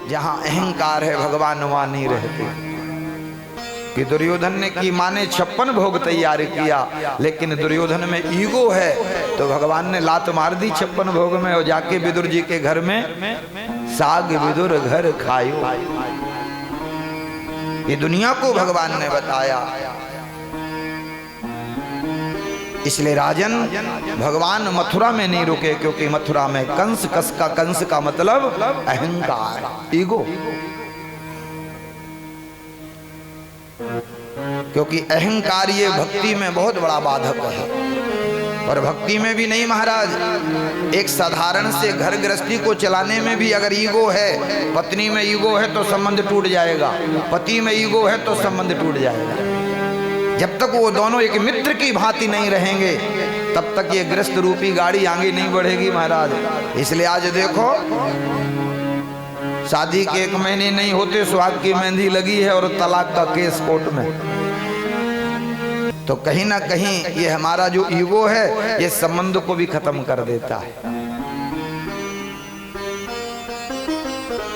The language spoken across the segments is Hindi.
जहां अहंकार है भगवान वहां नहीं रहते। कि दुर्योधन ने की माने 56 भोग तैयार किया, लेकिन दुर्योधन में ईगो है तो भगवान ने लात मार दी 56 भोग में, और जाके विदुर जी के घर में साग विदुर घर खायो। ये दुनिया को भगवान ने बताया। इसलिए राजन भगवान मथुरा में नहीं रुके, क्योंकि मथुरा में कंस का मतलब अहंकार, ईगो। क्योंकि अहंकार ये भक्ति में बहुत बड़ा बाधक है। और भक्ति में भी नहीं महाराज, एक साधारण से घर गृहस्थी को चलाने में भी अगर ईगो है, पत्नी में ईगो है तो संबंध टूट जाएगा, पति में ईगो है तो संबंध टूट जाएगा। जब तक वो दोनों एक मित्र की भांति नहीं रहेंगे तब तक ये गृहस्थ रूपी गाड़ी आगे नहीं बढ़ेगी महाराज। इसलिए आज देखो, शादी के 1 महीने नहीं होते सुहाग की मेहंदी लगी है और तलाक का केस कोर्ट में। तो कहीं ना कहीं ये हमारा जो ईगो है ये संबंध को भी खत्म कर देता है।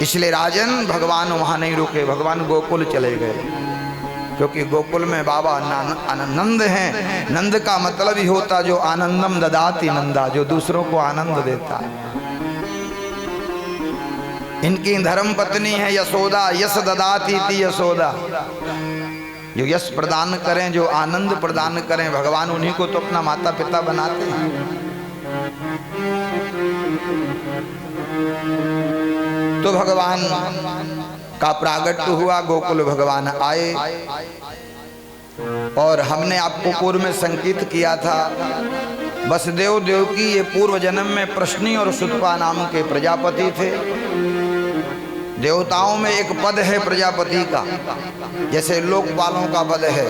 इसलिए राजन भगवान वहां नहीं रुके, भगवान गोकुल चले गए। क्योंकि गोकुल में बाबा आनंद हैं। नंद का मतलब ही होता जो आनंदम ददाति नंदा, जो दूसरों को आनंद देता है। इनकी धर्म पत्नी है यशोदा, यश ददाति इति यशोदा, जो यश प्रदान करें, जो आनंद प्रदान करें, भगवान उन्हीं को तो अपना माता पिता बनाते हैं। तो भगवान का प्रागट्य हुआ, गोकुल भगवान आए। और हमने आपको पूर्व में संकेत किया था, वसुदेव देवकी ये पूर्व जन्म में प्रश्नी और सुतपा नाम के प्रजापति थे। देवताओं में एक पद है प्रजापति का, जैसे लोकपालों का पद है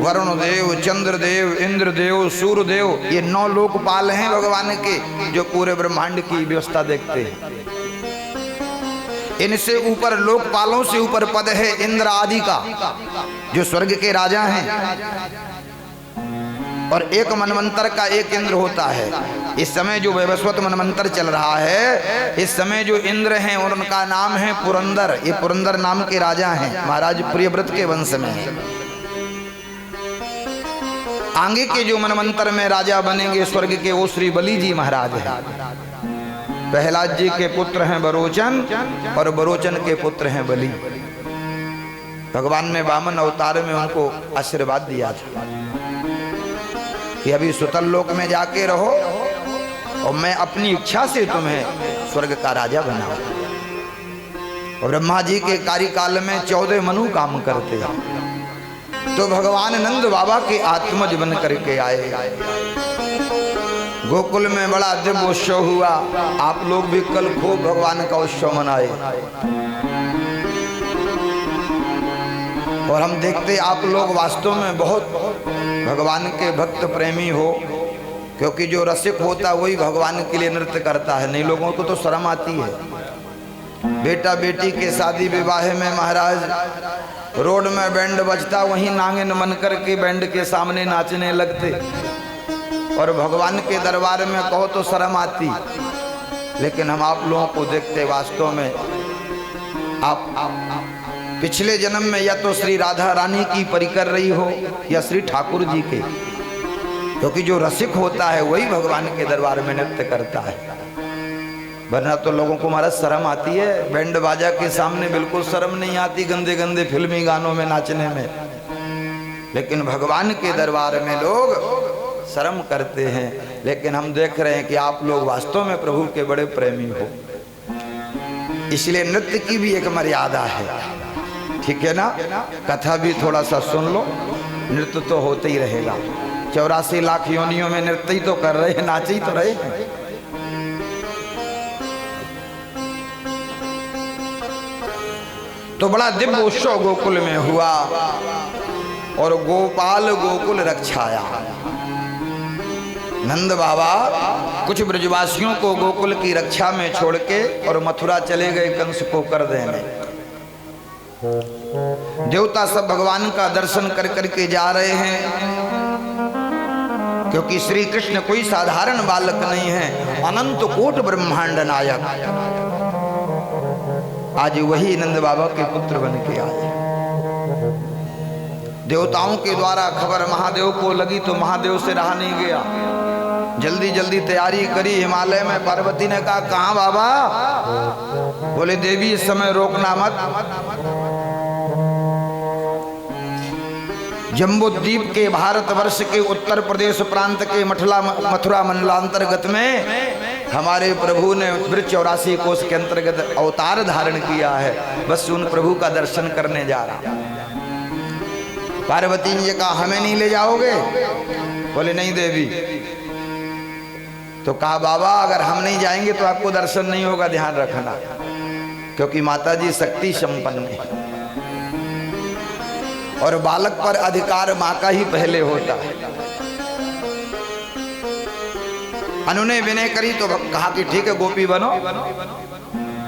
वरुण देव, चंद्रदेव, इंद्रदेव, सूर्यदेव। ये 9 लोकपाल हैं भगवान के, जो पूरे ब्रह्मांड की व्यवस्था देखते हैं। इनसे ऊपर लोकपालों से ऊपर पद है इंद्र आदि का, जो स्वर्ग के राजा हैं। और एक मनवंतर का एक इंद्र होता है। इस समय जो वैवस्वत मनवंतर चल रहा है, इस समय जो इंद्र हैं और उनका नाम है पुरंदर। ये पुरंदर नाम के राजा हैं, महाराज प्रियव्रत के वंश में है। आगे के जो मनवंतर में राजा बनेंगे स्वर्ग के, वो श्री बलि जी महाराज हैं। प्रहलाद जी के पुत्र हैं बरोचन, और बरोचन के पुत्र हैं बलि। भगवान ने वामन अवतार में उनको आशीर्वाद दिया था कि अभी सुतल लोक में जाके रहो और मैं अपनी इच्छा से तुम्हें स्वर्ग का राजा बनाऊं। और ब्रह्मा जी के कार्यकाल में 14 मनु काम करते हैं। तो भगवान नंद बाबा के आत्मज बन करके आए। गोकुल में बड़ा दिव्य उत्सव हुआ। आप लोग भी कल खूब भगवान का उत्सव मनाए। और हम देखते आप लोग वास्तव में बहुत भगवान के भक्त प्रेमी हो, क्योंकि जो रसिक होता वही भगवान के लिए नृत्य करता है। नहीं, लोगों को तो शर्म आती है। बेटा बेटी के शादी विवाह में महाराज रोड में बैंड बजता, वहीं नांगे मन करके बैंड के सामने नाचने लगते। और भगवान के दरबार में कहो तो शर्म आती। लेकिन हम आप लोगों को देखते वास्तव में आप पिछले जन्म में या तो श्री राधा रानी की परी कर रही हो या श्री ठाकुर जी के, क्योंकि जो रसिक होता है वही भगवान के दरबार में नृत्य करता है। वरना तो लोगों को महाराज शर्म आती है। बैंड बाजा के सामने बिल्कुल शर्म नहीं आती गंदे गंदे फिल्मी गानों में नाचने में। लेकिन भगवान के दरबार में लोग शर्म करते हैं। लेकिन हम देख रहे हैं कि आप लोग वास्तव में प्रभु के बड़े प्रेमी हो। इसलिए नृत्य की भी एक मर्यादा है, ठीक है ना। कथा भी थोड़ा सा सुन लो, नृत्य तो होते ही रहेगा। 84 लाख योनियों में नृत्य ही तो कर रहे हैं, नाच ही तो रहे हैं। तो बड़ा दिव्य उत्सव गोकुल में हुआ और गोपाल गोकुल रक्षाया। नंद बाबा कुछ ब्रजवासियों को गोकुल की रक्षा में छोड़ के और मथुरा चले गए कंस को कर देने। देवता सब भगवान का दर्शन कर करके जा रहे हैं, क्योंकि श्री कृष्ण कोई साधारण बालक नहीं है, अनंत कोट ब्रह्मांड नायक। आज वही नंद बाबा के पुत्र बन के आए। देवताओं के द्वारा खबर महादेव को लगी तो महादेव से रहा नहीं गया, जल्दी जल्दी तैयारी करी। हिमालय में पार्वती ने कहा कहाँ बाबा? बोले देवी इस समय रोकना मत। जम्बूद्वीप के भारतवर्ष के उत्तर प्रदेश प्रांत के मथुरा मंडलांतर्गत में हमारे प्रभु ने 84 कोष के अंतर्गत अवतार धारण किया है। बस उन प्रभु का दर्शन करने जा रहा। पार्वती ने कहा हमें नहीं ले जाओगे? बोले नहीं देवी। तो कहा बाबा अगर हम नहीं जाएंगे तो आपको दर्शन नहीं होगा, ध्यान रखना, क्योंकि माता जी शक्ति संपन्न है और बालक पर अधिकार माँ का ही पहले होता है। अनु ने विनय करी तो कहा कि ठीक है गोपी बनो।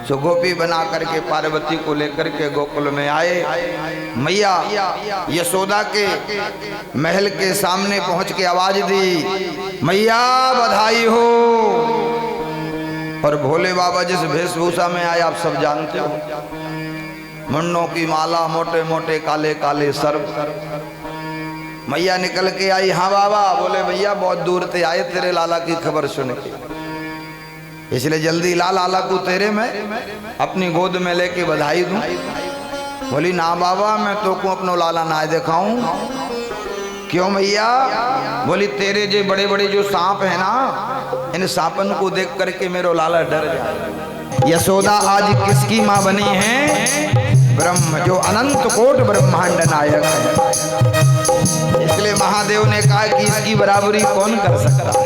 सो गोपी बना करके पार्वती को लेकर के गोकुल में आए। मैया यशोदा के महल के सामने पहुंच के आवाज दी मैया बधाई हो। और भोले बाबा जिस वेशभूषा में आए आप सब जानते हो, मुंडों की माला, मोटे मोटे काले काले सर्प। मैया निकल के आई। हाँ बाबा। बोले भैया बहुत दूर से आए तेरे लाला की खबर सुन के, इसलिए जल्दी ला लाला को तेरे में अपनी गोद में लेके बधाई दूं। बोली ना बाबा मैं तो को अपनो लाला ना दिखाऊं। क्यों भैया? बोली तेरे जो बड़े बड़े जो सांप है ना, इन सांपन को देख करके मेरा लाला डर जाए। यशोदा आज किसकी माँ बनी है? ब्रह्म, जो अनंत कोट ब्रह्मांड नायक है। इसलिए महादेव ने कहा कि इसकी बराबरी कौन कर सकता है।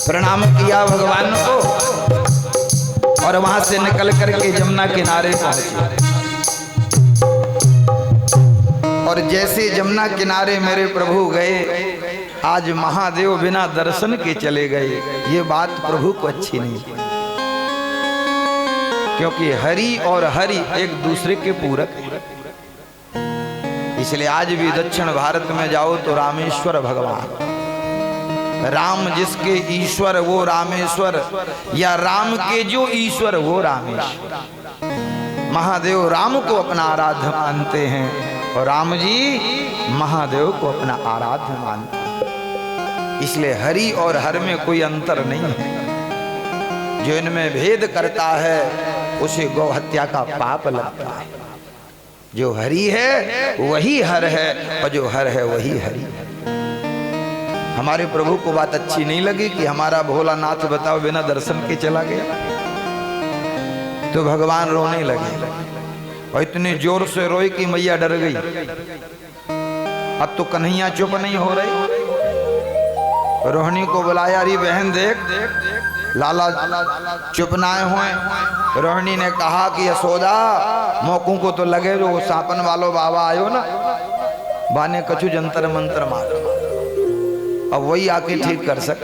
प्रणाम किया भगवान को और वहां से निकल करके जमुना किनारे पहुंचे। और जैसे जमुना किनारे मेरे प्रभु गए, आज महादेव बिना दर्शन के चले गए। ये बात प्रभु को अच्छी नहीं, क्योंकि हरि और हरि एक दूसरे के पूरक है। इसलिए आज भी दक्षिण भारत में जाओ तो रामेश्वर भगवान, राम जिसके ईश्वर वो रामेश्वर, या राम के जो ईश्वर वो रामेश्वर। महादेव राम को अपना आराध्य मानते हैं और राम जी महादेव को अपना आराध्य मानते हैं। इसलिए हरि और हर में कोई अंतर नहीं है। जो इनमें भेद करता है उसे गौ हत्या का पाप लगता है। जो हरि है वही हर है और जो हर है वही हरि है। हमारे प्रभु को बात अच्छी नहीं लगी कि हमारा भोलानाथ बताओ बिना दर्शन के चला गया, तो भगवान रोने लगे और इतने जोर से रोए कि मैया डर गई। अब तो कन्हैया चुप नहीं हो रही। रोहिणी को बुलाया, अरे बहन देख लाला चुप ना हुए। रोहिणी ने कहा कि यशोदा मौकों को तो लगे जो सापन वालो बाबा आयो ना, बाने कछु जंतर मंत्र मारो, अब वही आके ठीक कर सक।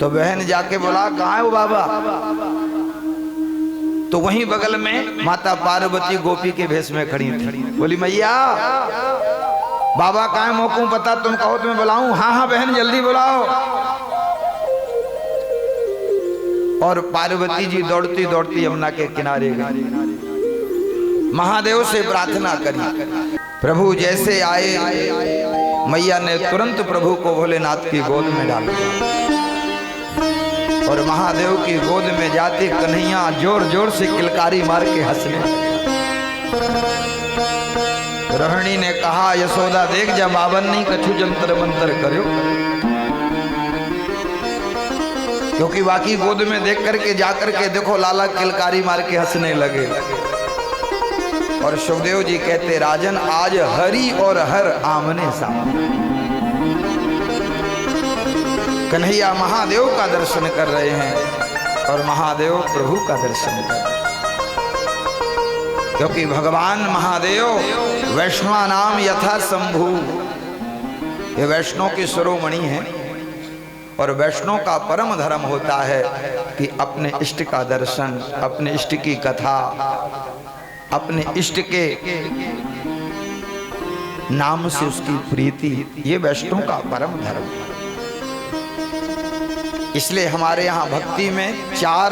तो बहन जाके बोला कहाँ है वो बाबा? तो वहीं बगल में माता पार्वती गोपी के भेष में खड़ी थी। बोली मैया बाबा कहाँ है? मौकों पता तुम कहो तो मैं बुलाऊं? हाँ हाँ बहन जल्दी बुलाओ। और पार्वती जी दौड़ती दौड़ती यमुना के किनारे गई, महादेव से प्रार्थना करी। प्रभु जैसे आए, मैया ने तुरंत प्रभु को भोलेनाथ की गोद में डाल दिया और महादेव की गोद में जाते कन्हैया जोर जोर से किलकारी मार के हंसने। रोहिणी ने कहा यशोदा देख जा बावन नहीं कछु जंतर मंतर करो, क्योंकि बाकी गोद में देख करके जाकर के देखो लाला किलकारी मार के हंसने लगे। और सुखदेव जी कहते राजन आज हरि और हर आमने सामने। कन्हैया महादेव का दर्शन कर रहे हैं और महादेव प्रभु का दर्शन कर रहे हैं, क्योंकि भगवान महादेव वैष्णवा नाम यथा शंभु, ये वैष्णव की शिरोमणि है। और वैष्णव का परम धर्म होता है कि अपने इष्ट का दर्शन, अपने इष्ट की कथा, अपने इष्ट के नाम से उसकी प्रीति, ये वैष्णव का परम धर्म है। इसलिए हमारे यहाँ भक्ति में 4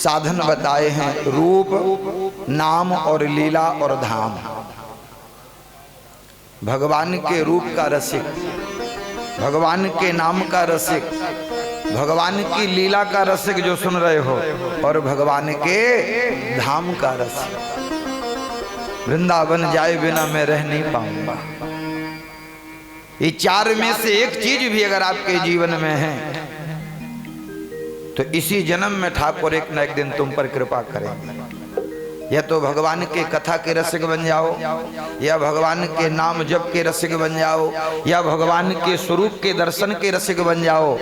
साधन बताए हैं, रूप, नाम और लीला और धाम। भगवान के रूप का रसिक, भगवान के नाम का रसिक, भगवान की लीला का रसिक जो सुन रहे हो, और भगवान के धाम का रसिक। वृंदावन जाए बिना मैं रह नहीं पाऊंगा। ये चार में से एक चीज भी अगर आपके जीवन में है तो इसी जन्म में ठाकुर एक न एक दिन तुम पर कृपा करेंगे। या तो भगवान के कथा के रसिक बन जाओ, या भगवान के नाम जप के रसिक बन जाओ, या भगवान के स्वरूप के दर्शन के रसिक बन जाओ,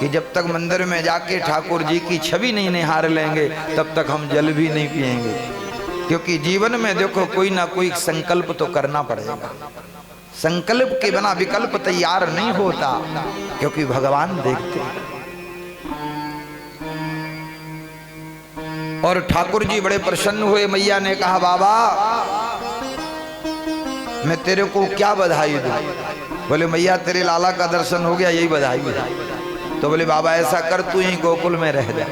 कि जब तक मंदिर में जाके ठाकुर जी की छवि नहीं निहार लेंगे तब तक हम जल भी नहीं पिएंगे। क्योंकि जीवन में देखो कोई ना कोई संकल्प तो करना पड़ेगा। संकल्प के बिना विकल्प तैयार नहीं होता, क्योंकि भगवान देखते हैं। और ठाकुर जी बड़े प्रसन्न हुए। मैया ने कहा बाबा मैं तेरे को क्या बधाई दूं? बोले मैया तेरे लाला का दर्शन हो गया, यही बधाई है। तो बोले बाबा ऐसा कर तू यहीं गोकुल में रह जा,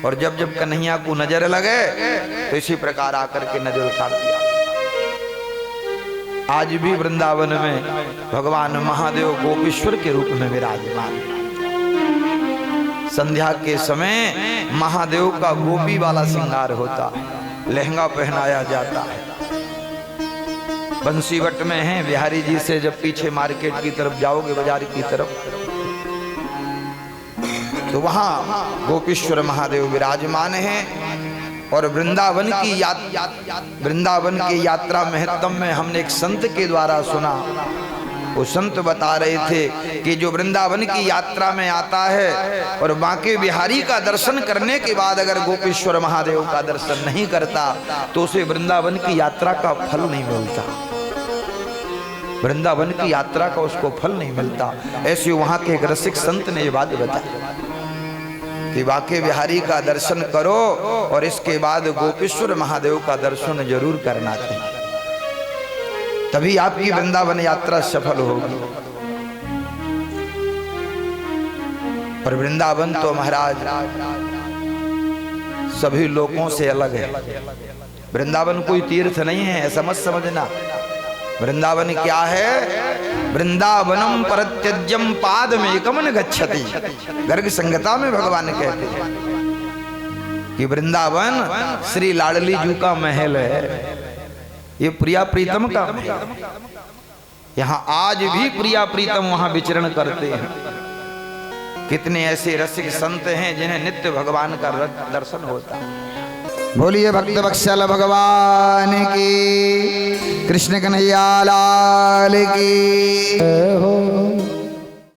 और जब जब कन्हैया को नजर लगे तो इसी प्रकार आकर के नजर उतार दिया। आज भी वृंदावन में भगवान महादेव गोपीश्वर के रूप में विराजमान। संध्या के समय महादेव का गोपी वाला श्रृंगार होता है, लहंगा पहनाया जाता है। बंसीवट में है बिहारी जी से जब पीछे मार्केट की तरफ जाओगे, बाजार की तरफ, तो वहां गोपीश्वर महादेव विराजमान हैं। और वृंदावन की यात्रा महत्तम में हमने एक संत के द्वारा सुना। वो संत बता रहे थे कि जो वृंदावन की यात्रा में आता है और बांके बिहारी का दर्शन करने के बाद अगर गोपीश्वर महादेव का दर्शन नहीं करता तो उसे वृंदावन की यात्रा का फल नहीं मिलता। वृंदावन की यात्रा का उसको फल नहीं मिलता। ऐसे वहां के एक रसिक संत ने ये बात बताई कि बांके बिहारी का दर्शन करो और इसके बाद गोपीश्वर महादेव का दर्शन जरूर करना चाहिए, तभी आपकी वृंदावन यात्रा सफल होगी। और वृंदावन तो महाराज सभी लोगों से अलग है। वृंदावन कोई तीर्थ नहीं है, ऐसा मत समझना। वृंदावन क्या है? वृंदावनम परत्यज्यम पादमेकम न गच्छति। गर्ग संगता में भगवान कहते हैं कि वृंदावन श्री लाडली जी का महल है, ये प्रिया प्रीतम का महल। यहाँ आज भी प्रिया प्रीतम वहां विचरण करते हैं। कितने ऐसे रसिक संत हैं जिन्हें नित्य भगवान का दर्शन होता है। बोलिए भक्त वत्सल भगवान की, कृष्ण कन्हैया लाल की हो।